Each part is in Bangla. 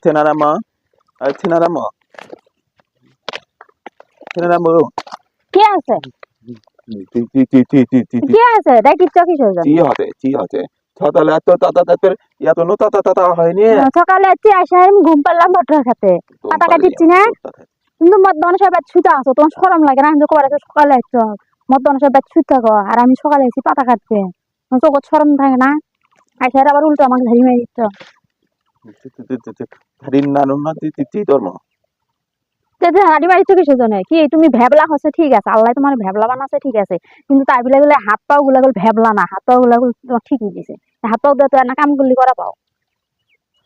Tenarama, Tenarama, Tenarama, কি আছে ti কি আছে তাই টিকটক কিসের জন্য হতে সকালে তো তাদের ইয়া তো নতা তাতা হয়নি সকালে আসে আমি ঘুম পারলাম ভট্টার খাতে পাতা কাটিচ্ছি না কিন্তু মদ্যপান সব শুতে আসো তোমার শরম লাগে না আমি তো কবার সকালে আসছো মদ্যপান সব শুতে থাকো আর আমি সকালে এসেছি পাতা কাটতে চোখ শরম থাকে না আইসার আবার উল্টো আমাকে ধরি মেরে দিচ্ছ ধারিন নানু না তি ধর্ম হাঁড়ি মারিচ্ছ কিসের জন্য কি তুমি ভ্যাবলা হচ্ছে ঠিক আছে আল্লাহ তোমার ভ্যাবলা বানাচ্ছে ঠিক আছে কিন্তু তাই বলে গেলে হাত পাও গুলা ভ্যাবলা না হাত পাও গুলা তোমার ঠিক হয়ে গেছে হাত পাও দিয়ে তো না কাম করলি করা পাও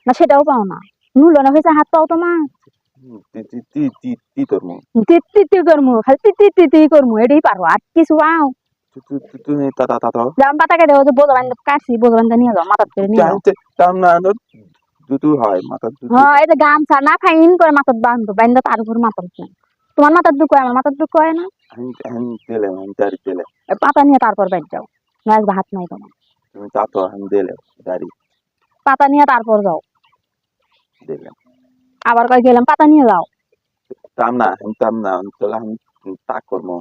না সেটাও পাও না নুলো হয়েছে হাত পাও তোমার তি ধর্ম তিত্তি করমু খালি তিত্তি করমু এটাই পারবো আর কিছু পাও তুমি তাতা দাম পাতা কেটে যে বোঝা বান্ধব কাটছি বোঝা বান্ধব নিয়ে যাও মাথার করে নিয়ে যাও তাম না দুটো হয় মাথা হ্যাঁ এই যে গামছা না ফাইন করে মাথার বান্ধব বান্ধব তার উপর মাথার উপর তোমার মাথার দুঃখ হয় আমার মাথার দুঃখ হয় না আমি দাড়ি দিলে পাতা নিয়ে তারপর বাইর যাও না ভাত নাই তোমার তুমি তাতো আমি দিলে দাড়ি পাতা নিয়ে তারপর যাও দিলাম আবার কই গেলাম পাতা নিয়ে যাও তাম না তাহলে আমি তাক করবো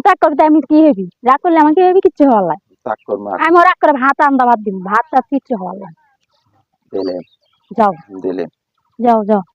তা করতে আমি কি হবি রাগ করলে আমাকে হবি কিচ্ছু হওয়ার লাগে তাক করবো আমি রাগ করে ভাত আন্দা ভাত দিব ভাত টাত কিচ্ছু হওয়ার লাগে দিলে যাও দিলে যাও যাও